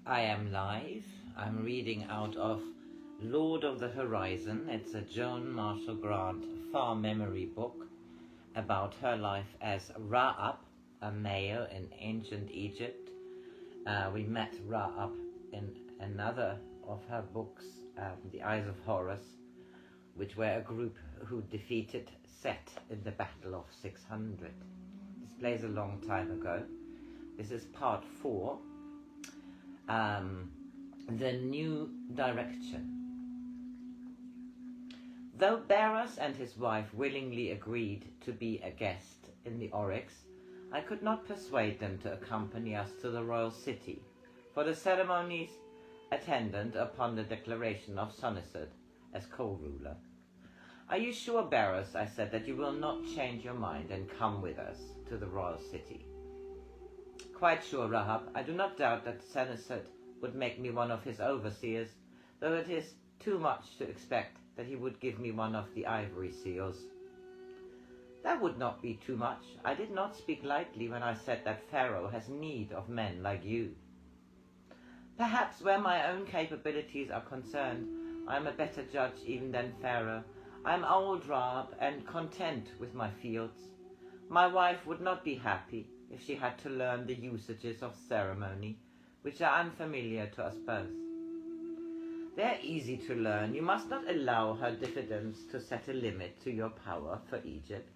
I am live. I'm reading out of Lord of the Horizon. It's a Joan Marshall Grant far memory book about her life as Ra-Ab, a mayor in ancient Egypt. We met Ra-Ab in another of her books, The Eyes of Horus, which were a group who defeated Set in the Battle of 600. This plays a long time ago. This is part 4. The new direction. Though Beros and his wife willingly agreed to be a guest in the Oryx, I could not persuade them to accompany us to the royal city for the ceremonies attendant upon the declaration of Senusert as co-ruler. Are you sure, Beros, I said, that you will not change your mind and come with us to the royal city? Quite sure, Ra-Ab. I do not doubt that Senusert would make me one of his overseers, though it is too much to expect that he would give me one of the ivory seals. That would not be too much. I did not speak lightly when I said that Pharaoh has need of men like you. Perhaps where my own capabilities are concerned, I am a better judge even than Pharaoh. I am old, Ra-Ab, and content with my fields. My wife would not be happy if she had to learn the usages of ceremony, which are unfamiliar to us both. They are easy to learn. You must not allow her diffidence to set a limit to your power for Egypt.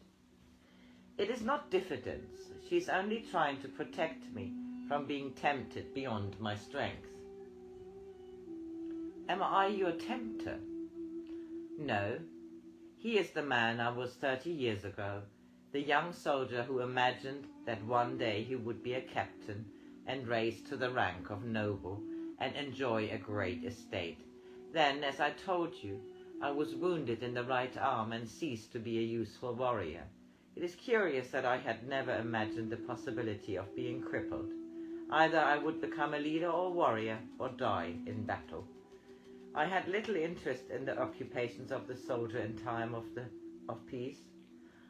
It is not diffidence. She is only trying to protect me from being tempted beyond my strength. Am I your tempter? No. He is the man I was 30 years ago, the young soldier who imagined that one day he would be a captain and raised to the rank of noble and enjoy a great estate. Then, as I told you, I was wounded in the right arm and ceased to be a useful warrior. It is curious that I had never imagined the possibility of being crippled. Either I would become a leader or warrior or die in battle. I had little interest in the occupations of the soldier in time of peace.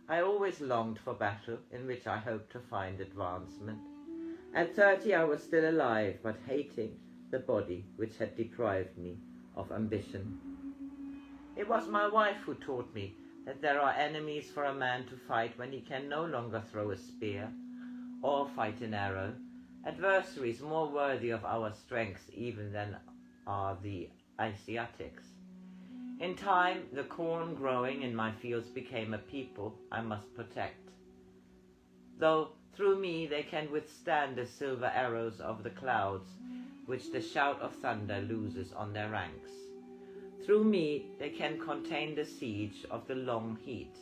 I always longed for battle, in which I hoped to find advancement. At 30 I was still alive, but hating the body which had deprived me of ambition. It was my wife who taught me that there are enemies for a man to fight when he can no longer throw a spear or fight an arrow, adversaries more worthy of our strength even than are the Asiatics. In time, the corn growing in my fields became a people I must protect, though through me they can withstand the silver arrows of the clouds, which the shout of thunder loses on their ranks. Through me they can contain the siege of the long heat.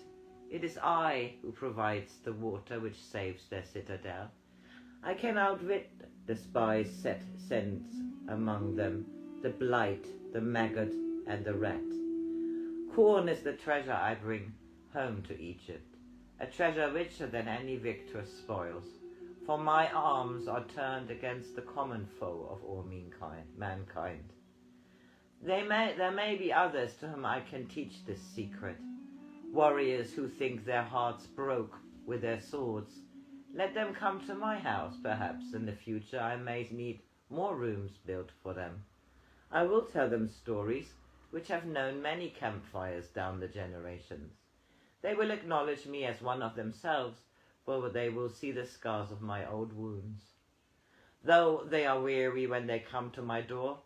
It is I who provides the water which saves their citadel. I can outwit the spies sent among them, the blight, the maggot, and the rat. Corn is the treasure I bring home to Egypt, a treasure richer than any victor's spoils, for my arms are turned against the common foe of all mankind. There may be others to whom I can teach this secret, warriors who think their hearts broke with their swords. Let them come to my house. Perhaps in the future I may need more rooms built for them. I will tell them stories which have known many campfires down the generations. They will acknowledge me as one of themselves, for they will see the scars of my old wounds. Though they are weary when they come to my door,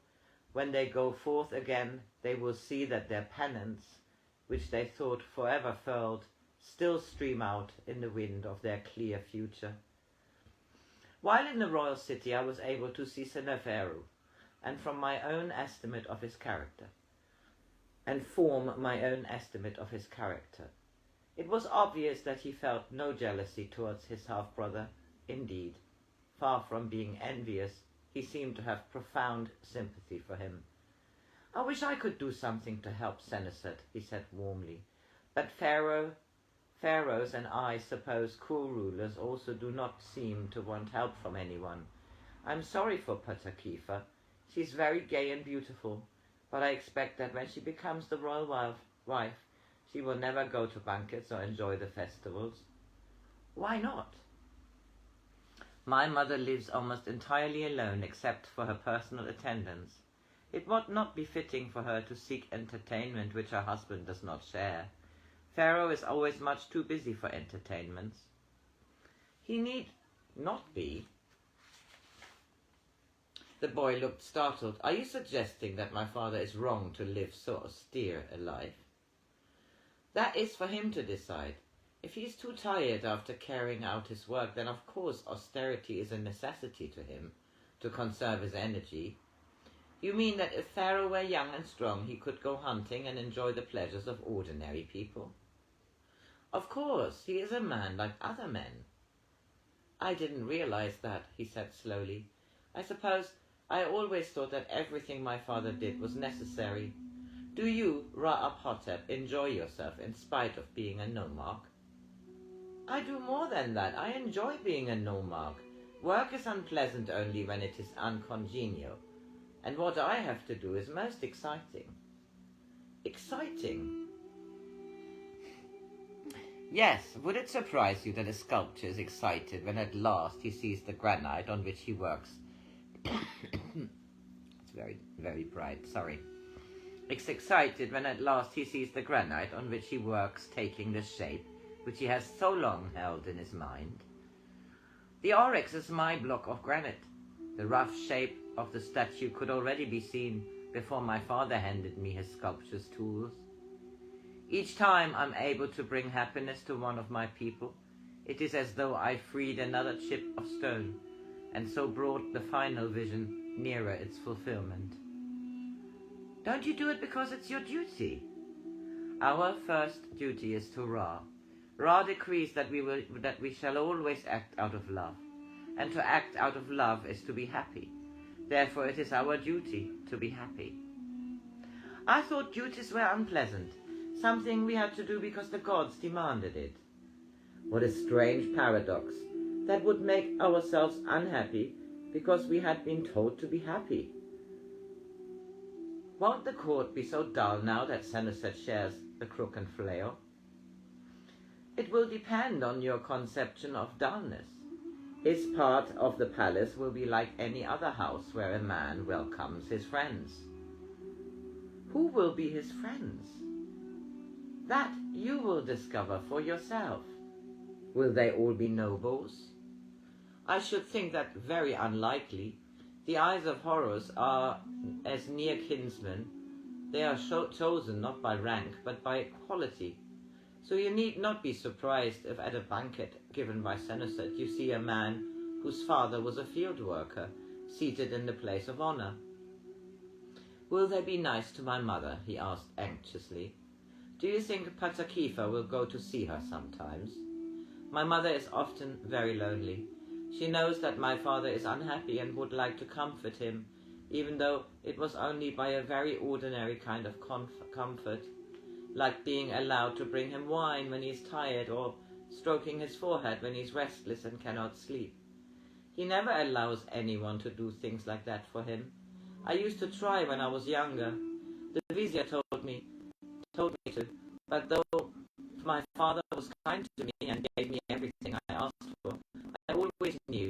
when they go forth again, they will see that their pennants, which they thought forever furled, still stream out in the wind of their clear future. While in the royal city, I was able to see Senusert, and from my own estimate of his character, and form my own estimate of his character. It was obvious that he felt no jealousy towards his half-brother. Indeed, far from being envious, he seemed to have profound sympathy for him. I wish I could do something to help Senusert, he said warmly. But pharaohs and I suppose co-rulers also do not seem to want help from anyone. I'm sorry for Patakifa. She's very gay and beautiful, but I expect that when she becomes the royal wife, she will never go to banquets or enjoy the festivals. Why not? My mother lives almost entirely alone except for her personal attendants. It would not be fitting for her to seek entertainment which her husband does not share. Pharaoh is always much too busy for entertainments. He need not be. The boy looked startled. Are you suggesting that my father is wrong to live so austere a life? That is for him to decide. If he is too tired after carrying out his work, then of course austerity is a necessity to him, to conserve his energy. You mean that if Pharaoh were young and strong, he could go hunting and enjoy the pleasures of ordinary people? Of course, he is a man like other men. I didn't realize that, he said slowly. I suppose I always thought that everything my father did was necessary. Do you, Ra-Ab Hotep, enjoy yourself in spite of being a nomarch? I do more than that. I enjoy being a nomarch. Work is unpleasant only when it is uncongenial. And what I have to do is most exciting. Exciting? Yes, would it surprise you that a sculptor is excited when at last he sees the granite on which he works? It's very, very bright, sorry. It's excited when at last he sees the granite on which he works taking the shape which he has so long held in his mind. The Oryx is my block of granite. The rough shape of the statue could already be seen before my father handed me his sculpture's tools. Each time I'm able to bring happiness to one of my people, it is as though I freed another chip of stone, and so brought the final vision nearer its fulfillment. Don't you do it because it's your duty? Our first duty is to Ra. Ra decrees that we shall always act out of love, and to act out of love is to be happy. Therefore it is our duty to be happy. I thought duties were unpleasant, something we had to do because the gods demanded it. What a strange paradox, that would make ourselves unhappy because we had been told to be happy. Won't the court be so dull now that Senusert shares the crook and flail? It will depend on your conception of dullness. His part of the palace will be like any other house where a man welcomes his friends. Who will be his friends? That you will discover for yourself. Will they all be nobles? I should think that very unlikely. The eyes of Horus are as near kinsmen. They are chosen not by rank, but by quality. So you need not be surprised if at a banquet given by Senusert you see a man whose father was a field worker, seated in the place of honor. Will they be nice to my mother? He asked anxiously. Do you think Patakifa will go to see her sometimes? My mother is often very lonely. She knows that my father is unhappy and would like to comfort him, even though it was only by a very ordinary kind of comfort, like being allowed to bring him wine when he is tired or stroking his forehead when he is restless and cannot sleep. He never allows anyone to do things like that for him. I used to try when I was younger. The vizier told me to, but though my father was kind to me and gave me everything I asked for, I always knew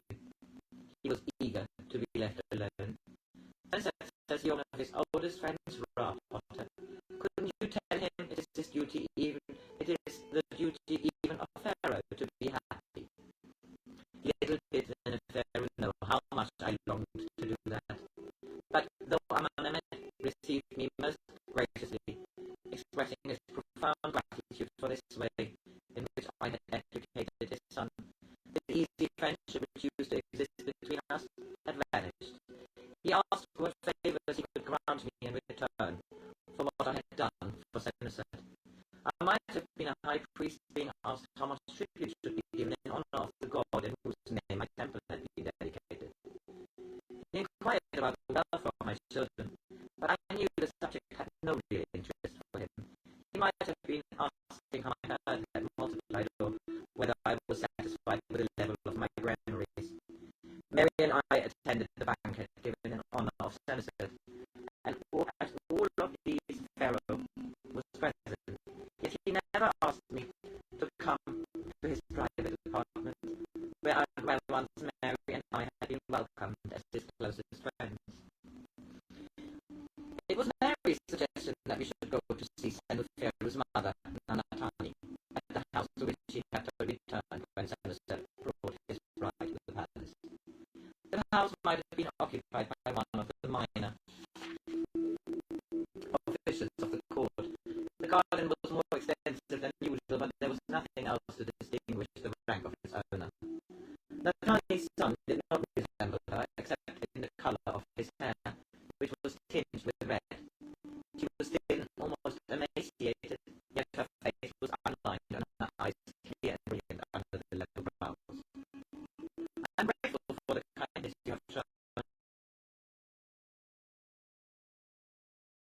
he was eager to be left alone. Senusert says you're one of his oldest friends, Ra-Ab Hotep. Couldn't you tell him it is the duty even of Pharaoh to be happy? Little bit and a Pharaoh know how much I longed to do that. But though Amenemhet received me most graciously, expressing his profound gratitude for this way in which I had educated his son, the easy friendship which used to exist between us had vanished. He asked what favours he could grant me in return for what I had done for Senusert. I might have been a high priest being asked how much tribute should be given in honour of the god in whose name my temple had been dedicated. He inquired about the welfare of my children, but I knew the subject had no real interest for him. He might have been asking how my herd had multiplied or whether I was satisfied with the level of my granary. been occupied